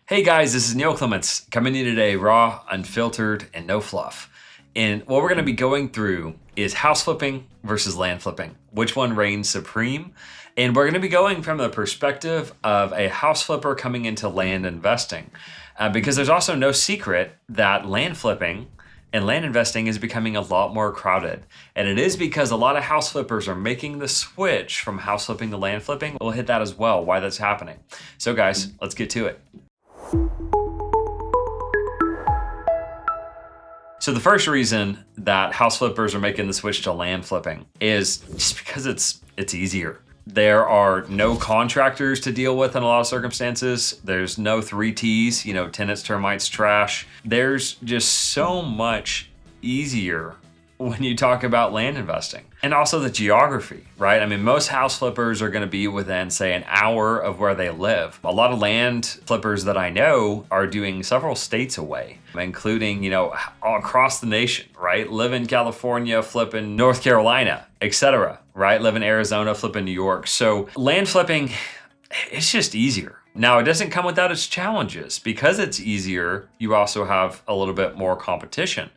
Hey guys, this is Neil Clements coming to you today, raw, unfiltered, and no fluff. And what we're going to be going through is house flipping versus land flipping. Which one reigns supreme? And we're going to be going from the perspective of a house flipper coming into land investing. Because there's also no secret that land flipping and land investing is becoming a lot more crowded. And it is because a lot of house flippers are making the switch from house flipping to land flipping. We'll hit that as well, why that's happening. So guys, let's get to it. So the first reason that house flippers are making the switch to land flipping is just because it's easier. There are no contractors to deal with in a lot of circumstances. There's no 3Ts, tenants, termites, trash. There's just so much easier when you talk about land investing. And also the geography, right? I mean, most house flippers are going to be within, say, an hour of where they live. A lot of land flippers that I know are doing several states away, including, all across the nation, right? Live in California, flip in North Carolina, etc., right? Live in Arizona, flip in New York. So land flipping, it's just easier. Now, it doesn't come without its challenges. Because it's easier, you also have a little bit more competition.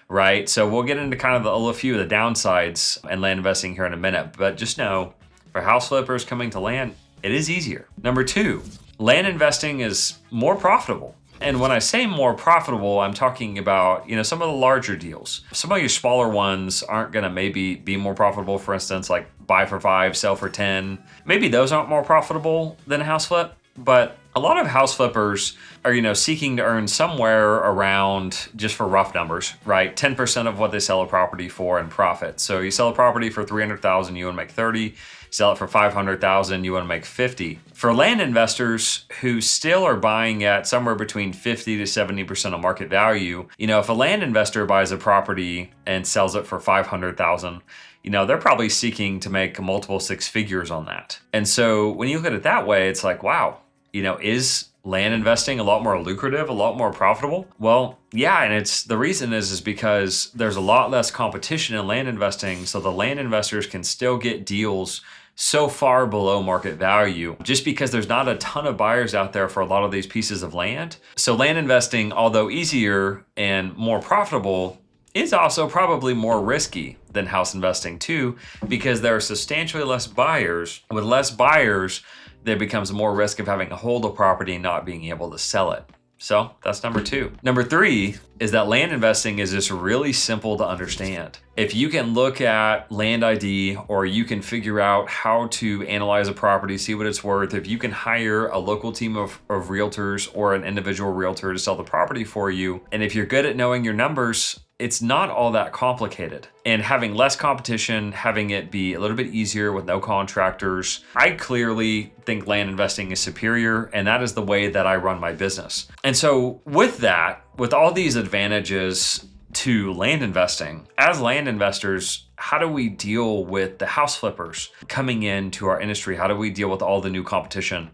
Right? So we'll get into kind of a few of the downsides in land investing here in a minute, but just know for house flippers coming to land, it is easier. Number two, land investing is more profitable. And when I say more profitable, I'm talking about, some of the larger deals. Some of your smaller ones aren't going to maybe be more profitable. For instance, like buy for 5, sell for 10. Maybe those aren't more profitable than a house flip. But a lot of house flippers are, seeking to earn somewhere around, just for rough numbers, right? 10% of what they sell a property for in profit. So you sell a property for $300,000, you want to make 30. Sell it for $500,000, you want to make 50. For land investors who still are buying at somewhere between 50 to 70% of market value, if a land investor buys a property and sells it for $500,000, they're probably seeking to make multiple six figures on that. And so when you look at it that way, it's like, wow, is land investing a lot more lucrative, a lot more profitable? Well, yeah, and the reason is because there's a lot less competition in land investing, so the land investors can still get deals so far below market value just because there's not a ton of buyers out there for a lot of these pieces of land. So land investing, although easier and more profitable, is also probably more risky than house investing too, because there are substantially less buyers. With less buyers, there becomes more risk of having to hold a property and not being able to sell it. So that's number two. Number three is that land investing is just really simple to understand. If you can look at land ID, or you can figure out how to analyze a property, see what it's worth, if you can hire a local team of realtors or an individual realtor to sell the property for you, and if you're good at knowing your numbers, it's not all that complicated. And having less competition, having it be a little bit easier with no contractors, I clearly think land investing is superior, and that is the way that I run my business. And so with that, with all these advantages to land investing, as land investors, how do we deal with the house flippers coming into our industry? How do we deal with all the new competition?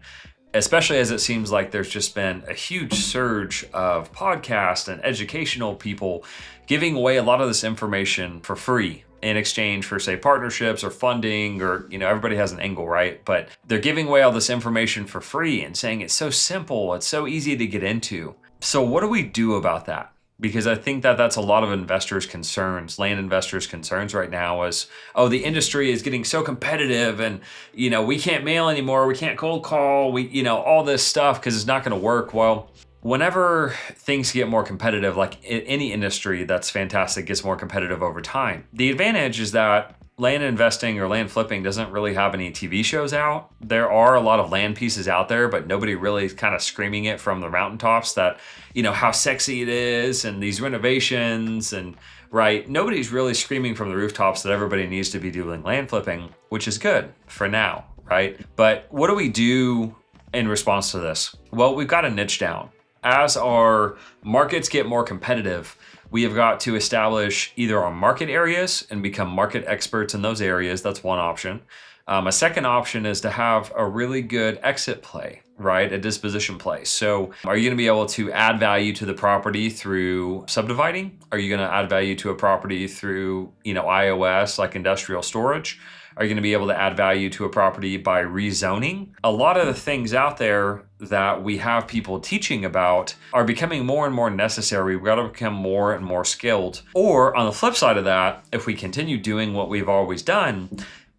Especially as it seems like there's just been a huge surge of podcasts and educational people giving away a lot of this information for free in exchange for, say, partnerships or funding, or, everybody has an angle, right? But they're giving away all this information for free and saying it's so simple, it's so easy to get into. So what do we do about that? Because I think that that's a lot of investors' concerns, land investors' concerns right now is, the industry is getting so competitive and, we can't mail anymore, we can't cold call, all this stuff because it's not going to work. Well, whenever things get more competitive, like in any industry that's fantastic, gets more competitive over time. The advantage is that land investing or land flipping doesn't really have any TV shows out. There are a lot of land pieces out there, but nobody really is kind of screaming it from the mountaintops that, how sexy it is and these renovations and, right? Nobody's really screaming from the rooftops that everybody needs to be doing land flipping, which is good for now, right? But what do we do in response to this? Well, we've got to niche down. As our markets get more competitive, we have got to establish either our market areas and become market experts in those areas. That's one option. A second option is to have a really good exit play, right? A disposition play. So are you going to be able to add value to the property through subdividing? Are you going to add value to a property through, IOS, like industrial storage? Are you going to be able to add value to a property by rezoning? A lot of the things out there that we have people teaching about are becoming more and more necessary. We've got to become more and more skilled. Or on the flip side of that, if we continue doing what we've always done,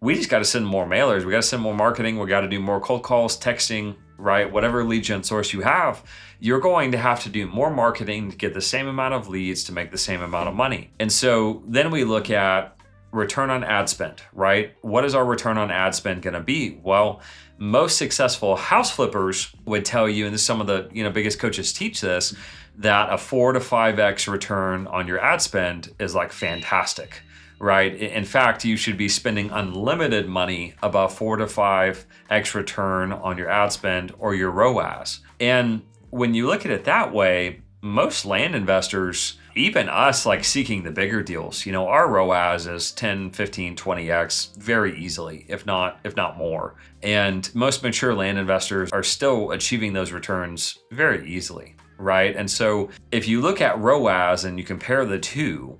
we just got to send more mailers. We got to send more marketing. We got to do more cold calls, texting, right? Whatever lead gen source you have, you're going to have to do more marketing to get the same amount of leads to make the same amount of money. And so then we look at return on ad spend, right? What is our return on ad spend going to be? Well, most successful house flippers would tell you, and this, some of the biggest coaches teach this, that a 4 to 5x return on your ad spend is like fantastic, right? In fact, you should be spending unlimited money above 4 to 5x return on your ad spend or your ROAS. And when you look at it that way, most land investors, even us, like seeking the bigger deals, our ROAS is 10, 15, 20x very easily, if not more. And most mature land investors are still achieving those returns very easily, right? And so if you look at ROAS and you compare the two,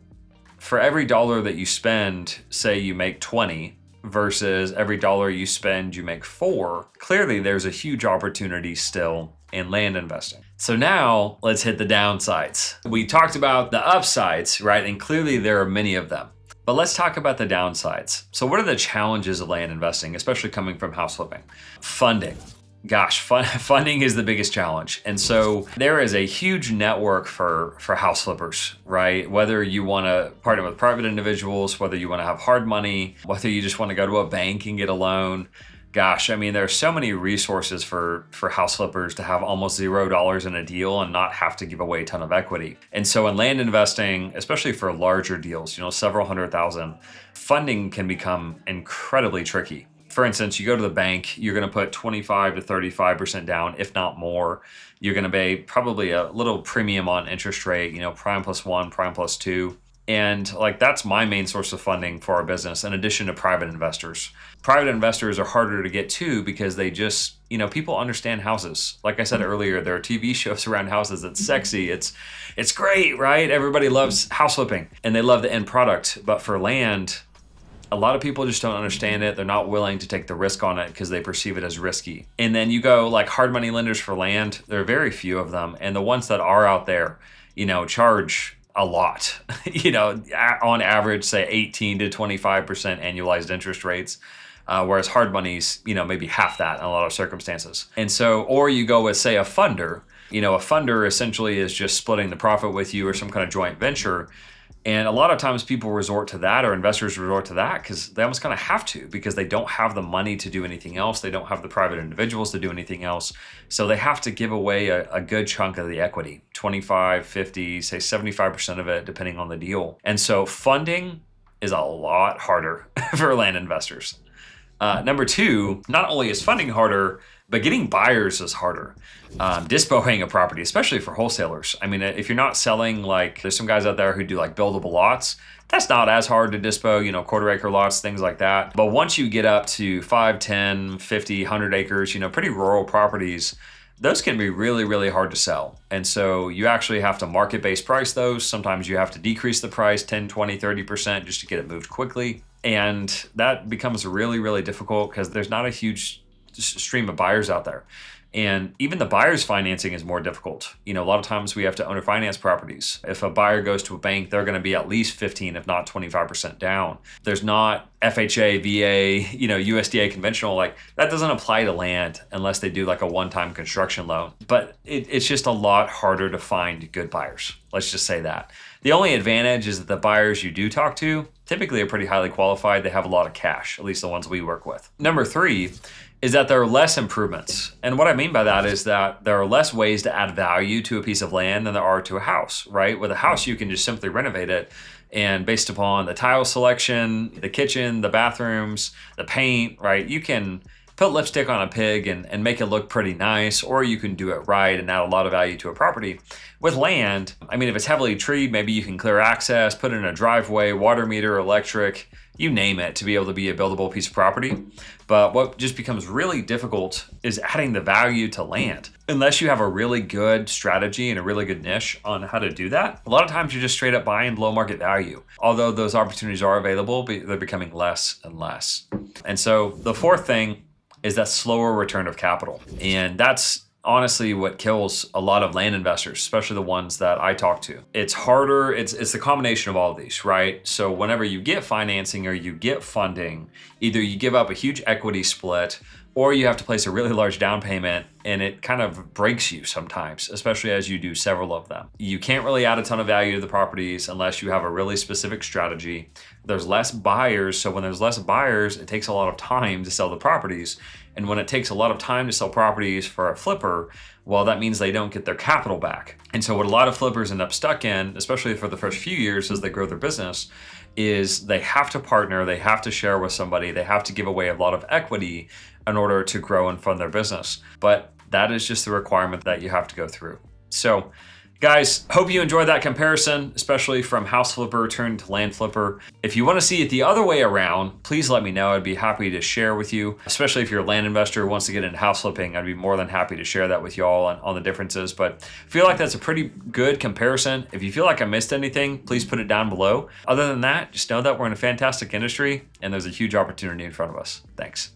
for every dollar that you spend, say you make 20 versus every dollar you spend, you make 4, clearly there's a huge opportunity still in land investing. So now let's hit the downsides. We talked about the upsides, right? And clearly there are many of them. But let's talk about the downsides. So what are the challenges of land investing, especially coming from house flipping? Funding. Gosh, funding is the biggest challenge. And so there is a huge network for house flippers, right? Whether you want to partner with private individuals, whether you want to have hard money, whether you just want to go to a bank and get a loan. Gosh, I mean, there are so many resources for house flippers to have almost $0 in a deal and not have to give away a ton of equity. And so in land investing, especially for larger deals, several $100,000, funding can become incredibly tricky. For instance, you go to the bank, you're going to put 25 to 35% down, if not more. You're going to pay probably a little premium on interest rate, prime plus 1, prime plus 2. And like that's my main source of funding for our business, in addition to private investors. Private investors are harder to get to because they just, people understand houses. Like I said earlier, there are TV shows around houses. It's sexy. It's great, right? Everybody loves house flipping and they love the end product. But for land, a lot of people just don't understand it. They're not willing to take the risk on it because they perceive it as risky. And then you go like hard money lenders for land, there are very few of them. And the ones that are out there, charge a lot, on average, say 18 to 25% annualized interest rates. Whereas hard money's, maybe half that in a lot of circumstances. And so, or you go with, say, a funder. A funder essentially is just splitting the profit with you or some kind of joint venture. And a lot of times people resort to that, or investors resort to that because they almost kind of have to, because they don't have the money to do anything else. They don't have the private individuals to do anything else. So they have to give away a good chunk of the equity, 25, 50, say 75% of it, depending on the deal. And so funding is a lot harder for land investors. Number 2, not only is funding harder, but getting buyers is harder. Dispoing a property, especially for wholesalers. I mean, if you're not selling, like there's some guys out there who do like buildable lots, that's not as hard to dispo, quarter acre lots, things like that. But once you get up to 5, 10, 50, 100 acres, pretty rural properties, those can be really, really hard to sell. And so you actually have to market-based price those. Sometimes you have to decrease the price 10, 20, 30% just to get it moved quickly. And that becomes really, really difficult because there's not a huge stream of buyers out there. And even the buyer's financing is more difficult. A lot of times we have to owner finance properties. If a buyer goes to a bank, they're going to be at least 15, if not 25% down. There's not FHA, VA, USDA conventional, like that doesn't apply to land unless they do like a one-time construction loan. But it's just a lot harder to find good buyers. Let's just say that. The only advantage is that the buyers you do talk to typically are pretty highly qualified. They have a lot of cash, at least the ones we work with. Number 3 is that there are less improvements. And what I mean by that is that there are less ways to add value to a piece of land than there are to a house, right? With a house, you can just simply renovate it. And based upon the tile selection, the kitchen, the bathrooms, the paint, right? You can put lipstick on a pig and make it look pretty nice, or you can do it right and add a lot of value to a property. With land, I mean, if it's heavily treed, maybe you can clear access, put in a driveway, water meter, electric, you name it, to be able to be a buildable piece of property. But what just becomes really difficult is adding the value to land. Unless you have a really good strategy and a really good niche on how to do that, a lot of times you're just straight up buying below market value. Although those opportunities are available, but they're becoming less and less. And so the fourth thing is that slower return of capital. And that's honestly what kills a lot of land investors, especially the ones that I talk to. It's harder, it's the combination of all of these, right? So whenever you get financing or you get funding, either you give up a huge equity split or you have to place a really large down payment, and it kind of breaks you sometimes, especially as you do several of them. You can't really add a ton of value to the properties unless you have a really specific strategy. There's less buyers, so when there's less buyers, it takes a lot of time to sell the properties. And when it takes a lot of time to sell properties for a flipper, well, that means they don't get their capital back. And so what a lot of flippers end up stuck in, especially for the first few years as they grow their business, is they have to partner, they have to share with somebody, they have to give away a lot of equity in order to grow and fund their business. But that is just the requirement that you have to go through. So guys, hope you enjoyed that comparison, especially from house flipper turned to land flipper. If you want to see it the other way around, please let me know. I'd be happy to share with you, especially if you're a land investor who wants to get into house flipping. I'd be more than happy to share that with y'all on the differences, but I feel like that's a pretty good comparison. If you feel like I missed anything, please put it down below. Other than that, just know that we're in a fantastic industry and there's a huge opportunity in front of us. Thanks.